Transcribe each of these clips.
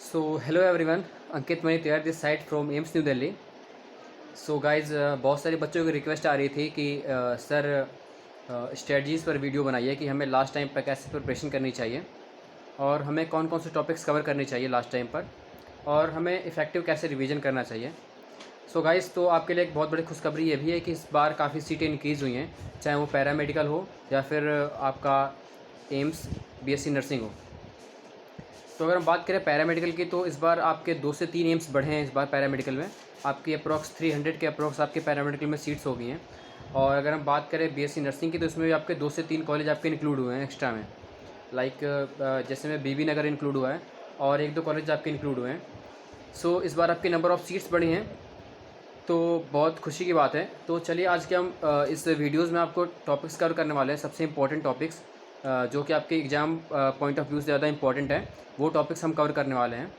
So hello everyone, अंकित money तैयार this side from AIIMS new Delhi. So guys, बहुत सारे बच्चों की रिक्वेस्ट आ रही थी कि सर स्ट्रेटजीज़ पर वीडियो बनाइए कि हमें लास्ट टाइम पर कैसे प्रिपरेशन करनी चाहिए और हमें कौन कौन से टॉपिक्स कवर करने चाहिए लास्ट टाइम पर, और हमें इफ़ेक्टिव कैसे रिवीजन करना चाहिए। सो गाइज़, तो आपके लिए एक बहुत बड़ी खुशखबरी ये भी है कि इस बार काफ़ी सीटें इंक्रीज़ हुई हैं, चाहे वो पैरामेडिकल हो या फिर आपका एम्स बीएससी नर्सिंग हो। तो अगर हम बात करें पैरामेडिकल की, तो इस बार आपके 2 से 3 एम्स बढ़े हैं इस बार पैरामेडिकल में। आपकी अप्रॉक्स 300 के अप्रॉक्स आपके पैरामेडिकल में सीट्स हो गई हैं। और अगर हम बात करें बीएससी नर्सिंग की, तो इसमें भी आपके 2 से 3 कॉलेज आपके इंक्लूड हुए हैं एक्स्ट्रा में। लाइक जैसे में बीबी नगर इंक्लूड हुआ है और 1-2 कॉलेज आपके इंक्लूड हुए हैं। सो इस बार आपकी नंबर ऑफ़ सीट्स बढ़ी हैं, तो बहुत खुशी की बात है। तो चलिए आज के हम इस वीडियोज़ में आपको टॉपिक्स कवर करने वाले हैं, सबसे इंपॉर्टेंट टॉपिक्स जो कि आपके एग्ज़ाम पॉइंट ऑफ व्यू से ज़्यादा इंपॉर्टेंट है, वो टॉपिक्स हम कवर करने वाले हैं।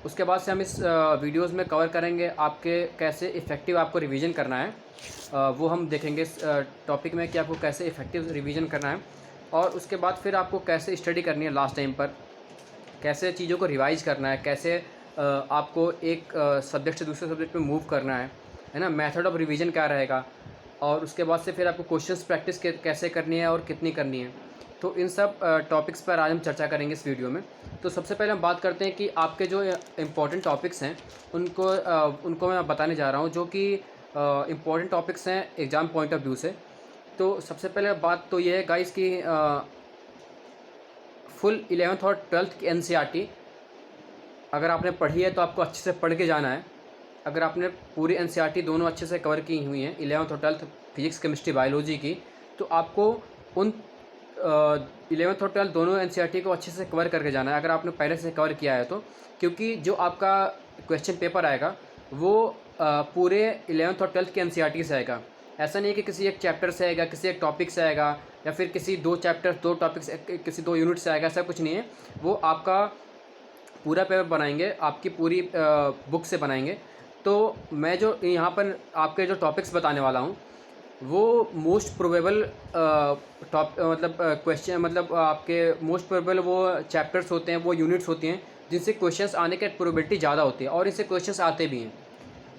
उसके बाद से हम इस वीडियोज़ में कवर करेंगे आपके कैसे इफ़ेक्टिव आपको रिवीजन करना है। वो हम देखेंगे इस टॉपिक में कि आपको कैसे इफ़ेक्टिव रिवीजन करना है, और उसके बाद फिर आपको कैसे स्टडी करनी है लास्ट टाइम पर, कैसे चीज़ों को रिवाइज़ करना है, कैसे आपको एक सब्जेक्ट से दूसरे सब्जेक्ट में मूव करना है ना, मेथड ऑफ रिवीजन क्या रहेगा, और उसके बाद से फिर आपको क्वेश्चंस प्रैक्टिस कैसे करनी है और कितनी करनी है। तो इन सब टॉपिक्स पर आज हम चर्चा करेंगे इस वीडियो में। तो सबसे पहले हम बात करते हैं कि आपके जो इम्पोर्टेंट टॉपिक्स हैं उनको मैं बताने जा रहा हूँ, जो कि इम्पोर्टेंट टॉपिक्स हैं एग्ज़ाम पॉइंट ऑफ व्यू से। तो सबसे पहले बात तो ये है गाइस कि फुल 11th और 12th की एनसीईआरटी अगर आपने पढ़ी है तो आपको अच्छे से पढ़ के जाना है। अगर आपने पूरी एनसीईआरटी दोनों अच्छे से कवर की हुई हैं, 11th और 12th फिजिक्स केमिस्ट्री बायोलॉजी की, तो आपको उन 11th और 12th दोनों एनसीईआरटी को अच्छे से कवर करके जाना है, अगर आपने पहले से कवर किया है तो। क्योंकि जो आपका क्वेश्चन पेपर आएगा वो पूरे 11th और 12th के एनसीईआरटी से आएगा। ऐसा नहीं है कि किसी एक चैप्टर से आएगा, किसी एक टॉपिक से आएगा, या फिर किसी 2 चैप्टर 2 टॉपिक्स किसी 2 यूनिट से आएगा, ऐसा कुछ नहीं है। वो आपका पूरा पेपर बनाएंगे, आपकी पूरी बुक से बनाएंगे। तो मैं जो यहाँ पर आपके जो टॉपिक्स बताने वाला हूँ वो मोस्ट प्रोबेबल क्वेश्चन, मतलब आपके मोस्ट प्रोबेबल वो चैप्टर्स होते हैं, वो यूनिट्स होती हैं जिनसे क्वेश्चंस आने की प्रोबेबिलिटी ज़्यादा होती है, और इनसे क्वेश्चंस आते भी हैं।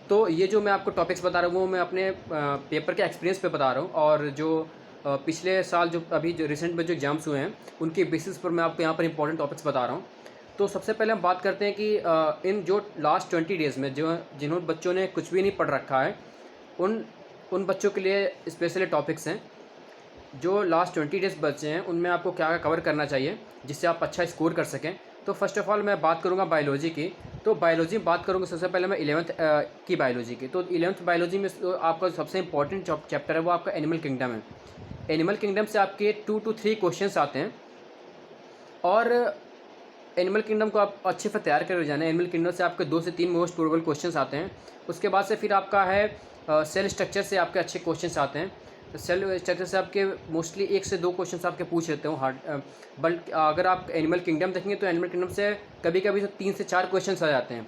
तो ये जो मैं आपको टॉपिक्स बता रहा हूँ वो मैं अपने पेपर के एक्सपीरियंस पे बता रहा हूँ, और जो पिछले साल जो अभी जो रिसेंट में जो एग्जाम्स हुए हैं उनके बेसिस पर मैं आपको यहाँ पर इंपॉर्टेंट टॉपिक्स बता रहा हूँ। तो सबसे पहले हम बात करते हैं कि इन जो लास्ट 20 डेज़ में जिन्होंने बच्चों ने कुछ भी नहीं पढ़ रखा है, उन बच्चों के लिए स्पेशली टॉपिक्स हैं। जो लास्ट 20 डेज़ बचे हैं उनमें आपको क्या क्या कवर करना चाहिए जिससे आप अच्छा स्कोर कर सकें। तो फर्स्ट ऑफ़ ऑल मैं बात करूंगा बायोलॉजी की। तो बायोलॉजी में बात करूंगा सबसे पहले मैं 11th की बायोलॉजी की। तो 11th बायोलॉजी में आपका सबसे इंपॉर्टेंट चैप्टर है वो आपका एनिमल किंगडम है। एनिमल किंगडम से आपके 2 to 3 क्वेश्चन आते हैं, और एनिमल किंगडम को आप अच्छे से तैयार करके जाना है। एनिमल किंगडम से आपके 2 से 3 मोस्ट प्रोबेबल क्वेश्चंस आते हैं। उसके बाद से फिर आपका है सेल स्ट्रक्चर से आपके अच्छे क्वेश्चंस आते हैं। तो सेल स्ट्रक्चर से आपके मोस्टली 1 से 2 क्वेश्चंस आपके पूछ लेते हो हार्ड। बट अगर आप एनिमल किंगडम देखेंगे तो एनिमल किंगडम से कभी कभी तो 3 से 4 क्वेश्चंस आ जाते हैं,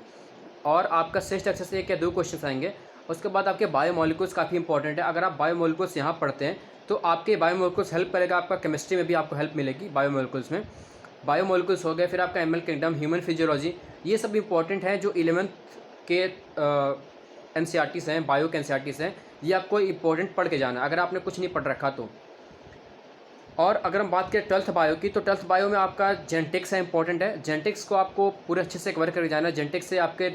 और आपका सेल स्ट्रक्चर से 1 या 2 क्वेश्चंस आएंगे। उसके बाद आपके बायोमोलिक्यूल्स काफ़ी इंपॉर्टेंट है। अगर आप बायोमोलिक्यूल्स यहाँ पढ़ते हैं तो आपके बायोमोलिक्यूल्स हेल्प करेगा, आपका केमिस्ट्री में भी आपको हेल्प मिलेगी बायोमोलिक्यूल्स में। बायोमोलिक्यूल्स हो गए, फिर आपका एनिमल किंगडम, ह्यूमन फिजियोलॉजी, ये सब इंपॉर्टेंट है जो 11th के एनसीईआरटीज़ हैं, बायो के एनसीईआरटीज़ हैं। ये आपको इंपॉर्टेंट पढ़ के जाना है अगर आपने कुछ नहीं पढ़ रखा तो। और अगर हम बात करें 12th बायो की, तो 12th बायो में आपका जेनेटिक्स है, इंपॉर्टेंट है। जेनेटिक्स को आपको पूरे अच्छे से कवर करके जाना है। जेनेटिक्स से आपके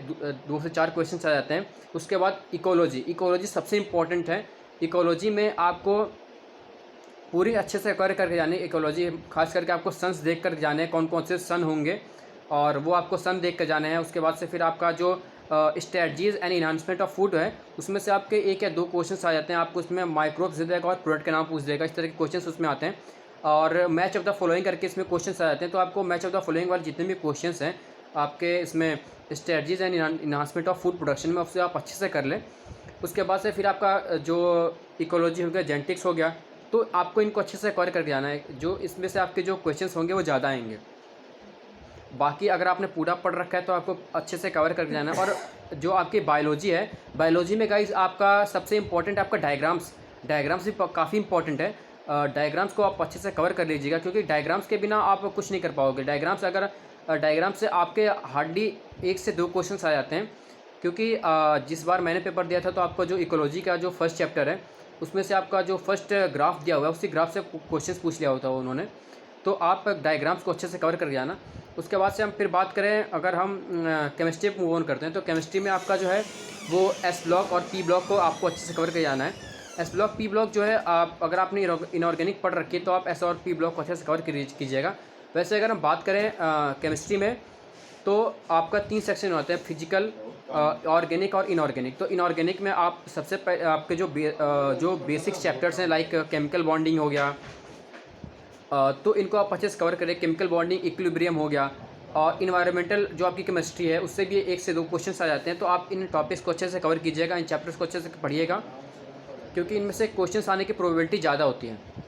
2 से 4 क्वेश्चन आ जाते हैं। उसके बाद इकोलॉजी सबसे इंपॉर्टेंट है। इकोलॉजी में आपको पूरी अच्छे से कवर करके जाने। इकोलॉजी खास करके आपको सन्स देख कर जाने हैं, कौन कौन से सन होंगे, और वो आपको सन देख कर जाने हैं। उसके बाद से फिर आपका जो strategies and enhancement of food है, उसमें से आपके 1 या 2 क्वेश्चन आ जाते हैं। आपको उसमें माइक्रोब्स दे देगा और प्रोडक्ट का नाम पूछ देगा, इस तरह के क्वेश्चन उसमें आते हैं। और मैच ऑफ द फॉलोइंग करके इसमें क्वेश्चन आ जाते हैं। तो आपको मैच ऑफ द फॉलोइंग वाले जितने भी क्वेश्चन हैं आपके इसमें strategies and enhancement of food production में, उससे आप अच्छे से कर लें। उसके बाद से फिर आपका जो इकोलॉजी हो गया, जेनेटिक्स हो गया, तो आपको इनको अच्छे से कवर करके जाना है। जो इसमें से आपके जो क्वेश्चंस होंगे वो ज़्यादा आएंगे। बाकी अगर आपने पूरा पढ़ रखा है तो आपको अच्छे से कवर करके जाना है। और जो आपकी बायोलॉजी है, बायोलॉजी में गाइज आपका सबसे इंपॉर्टेंट आपका डायग्राम्स भी काफ़ी इंपॉर्टेंट है। डायग्राम्स को आप अच्छे से कवर कर लीजिएगा, क्योंकि डायग्राम्स के बिना आप कुछ नहीं कर पाओगे। डायग्राम्स से आपके हार्डली 1 से 2 क्वेश्चंस आ जाते हैं, क्योंकि जिस बार मैंने पेपर दिया था तो आपका जो इकोलॉजी का जो फर्स्ट चैप्टर है उसमें से आपका जो फर्स्ट ग्राफ दिया हुआ है उसी ग्राफ से क्वेश्चंस पूछ लिया होता है उन्होंने। तो आप डायग्राम्स को अच्छे से कवर कर जाना। उसके बाद से हम फिर बात करें, अगर हम केमिस्ट्री मूव ऑन करते हैं तो केमिस्ट्री में आपका जो है वो एस ब्लॉक और पी ब्लॉक को आपको अच्छे से कवर कर जाना है। एस ब्लॉक पी ब्लॉक जो है, आप अगर आपने इनऑर्गेनिक पढ़ रखी है तो आप एस और पी ब्लॉक को अच्छे से कवर कीजिएगा। वैसे अगर हम बात करें केमिस्ट्री में तो आपका 3 सेक्शन होते हैं, फिजिकल, ऑर्गेनिक और इनऑर्गेनिक। तो इनऑर्गेनिक में आप सबसे आपके जो बेसिक्स चैप्टर्स हैं लाइक केमिकल बॉन्डिंग हो गया, तो इनको आप अच्छे से कवर करें। केमिकल बॉन्डिंग, इक्विलिब्रियम हो गया, और इन्वायरमेंटल जो आपकी केमिस्ट्री है उससे भी 1 से 2 क्वेश्चंस आ जाते हैं। तो आप इन टॉपिक्स को अच्छे से कवर कीजिएगा, इन चैप्टर्स को अच्छे से पढ़िएगा, क्योंकि इनमें से क्वेश्चंस आने की प्रोबेबिलिटी ज़्यादा होती है।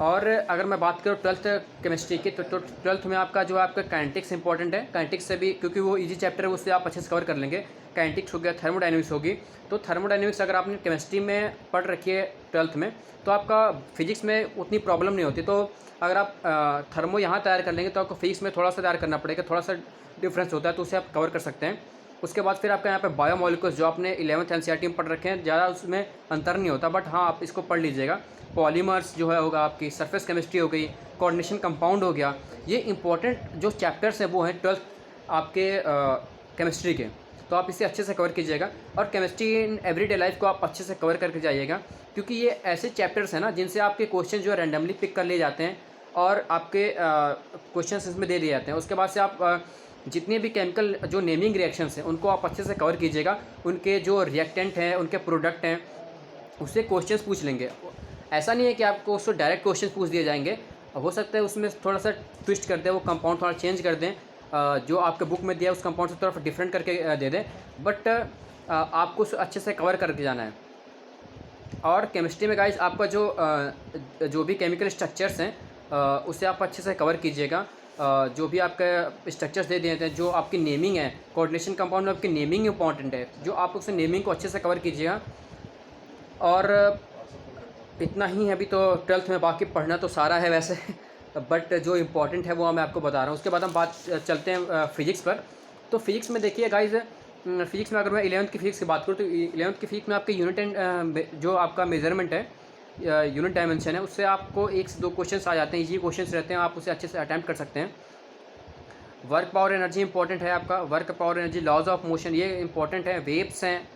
और अगर मैं बात करूँ 12th केमिस्ट्री की, तो 12th में आपका जो आपका काइनेटिक्स इंपॉर्टेंट है। काइनेटिक्स से भी, क्योंकि वो इजी चैप्टर है, उससे आप अच्छे से कवर कर लेंगे। काइनेटिक्स हो गया, थर्मोडायनेमिक्स होगी। तो थर्मोडायनेमिक्स अगर आपने केमिस्ट्री में पढ़ रखी है 12th में तो आपका फिजिक्स में उतनी प्रॉब्लम नहीं होती। तो अगर आप थर्मो यहाँ तैयार कर लेंगे तो आपको फिजिक्स में थोड़ा सा तैयार करना पड़ेगा, थोड़ा सा डिफरेंस होता है, तो उसे आप कवर कर सकते हैं। उसके बाद फिर आपका यहाँ पे बायोमोलिकुल्स जो आपने 11th एनसीईआरटी में पढ़ रखे हैं, ज़्यादा उसमें अंतर नहीं होता, बट हाँ आप इसको पढ़ लीजिएगा। पॉलीमर्स जो है होगा, आपकी सरफेस केमिस्ट्री हो गई, कोऑर्डिनेशन कंपाउंड हो गया। ये इंपॉर्टेंट जो चैप्टर्स हैं वो हैं 12th आपके केमिस्ट्री के, तो आप इसे अच्छे से कवर कीजिएगा। और केमिस्ट्री इन एवरीडे लाइफ को आप अच्छे से कवर करके जाइएगा, क्योंकि ये ऐसे चैप्टर्स हैं ना जिनसे आपके क्वेश्चन जो है रैंडमली पिक कर लिए जाते हैं और आपके क्वेश्चन इसमें दे दिए जाते हैं। उसके बाद से आप जितने भी केमिकल जो नेमिंग रिएक्शंस हैं उनको आप अच्छे से कवर कीजिएगा। उनके जो रिएक्टेंट हैं, उनके प्रोडक्ट हैं, उससे क्वेश्चंस पूछ लेंगे। ऐसा नहीं है कि आपको उससे डायरेक्ट क्वेश्चन पूछ दिए जाएंगे, हो सकता है उसमें थोड़ा सा ट्विस्ट कर दें, वो कंपाउंड थोड़ा चेंज कर दें, जो आपके बुक में दिया है उस कंपाउंड से थोड़ा डिफरेंट करके दे दें, बट आपको उसे अच्छे से कवर करके जाना है। और केमिस्ट्री में गाइस आपका जो भी केमिकल स्ट्रक्चर्स हैं उसे आप अच्छे से कवर कीजिएगा। जो भी आपके स्ट्रक्चर्स दे दिए हैं, जो आपकी नेमिंग है, कोऑर्डिनेशन कंपाउंड में आपकी नेमिंग इंपॉर्टेंट है, जो आप उस नेमिंग को अच्छे से कवर कीजिएगा। और इतना ही है अभी तो 12th में, बाकी पढ़ना तो सारा है वैसे बट जो इम्पोर्टेंट है वो मैं आपको बता रहा हूँ। उसके बाद हम बात चलते हैं फिजिक्स पर। तो फिजिक्स में देखिए गाइज, फिजिक्स में अगर मैं 11th की फिजिक्स की बात करूँ तो 11th की फिजिक्स में आपके यूनिट एंड जो आपका मेजरमेंट है, यूनिट डायमेंशन है, उससे आपको 1 से 2 क्वेश्चन आ जाते हैं, इजी क्वेश्चन रहते हैं, आप उसे अच्छे से अटैम्प्ट कर सकते हैं। वर्क पावर एनर्जी इंपॉर्टेंट है आपका, work power energy, laws of motion ये इंपॉर्टेंट है, वेव्स हैं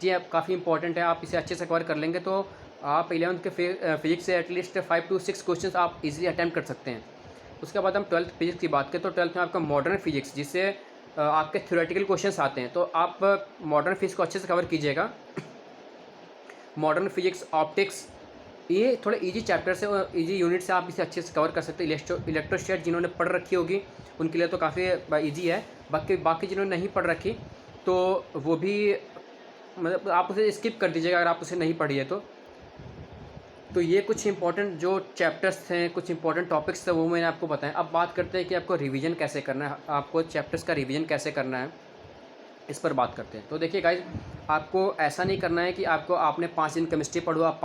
जी आप काफ़ी इंपॉर्टेंट है, आप इसे अच्छे से कवर कर लेंगे तो आप 11th के फिजिक्स से एटलीस्ट 5 to 6 क्वेश्चन आप इजीली अटैम्प्ट कर सकते हैं। उसके बाद हम 12th फिजिक्स की बात करें तो 12th में आपका मॉडर्न फिजिक्स, जिससे आपके थ्योरेटिकल क्वेश्चंस आते हैं, तो आप मॉडर्न फिजिक्स को अच्छे से कवर कीजिएगा। मॉडर्न फिजिक्स, ऑप्टिक्स, ये थोड़े इजी चैप्टर्स है और इजी यूनिट से आप इसे अच्छे से कवर कर सकते हैं। इलेक्ट्रोस्टैट जिन्होंने पढ़ रखी होगी उनके लिए तो काफ़ी इजी है, बाकी जिन्होंने नहीं पढ़ रखी तो वो भी मतलब आप उसे स्किप कर दीजिएगा अगर आप उसे नहीं पढ़ी है तो ये कुछ इंपॉर्टेंट जो चैप्टर्स थे, कुछ इंपॉर्टेंट टॉपिक्स थे वो मैंने आपको बताया। अब बात करते हैं कि आपको रिवीजन कैसे करना है, आपको चैप्टर्स का रिवीजन कैसे करना है, इस पर बात करते हैं। तो देखिए गाइज, आपको ऐसा नहीं करना है कि आपने 5 दिन केमिस्ट्री पढ़ो, आप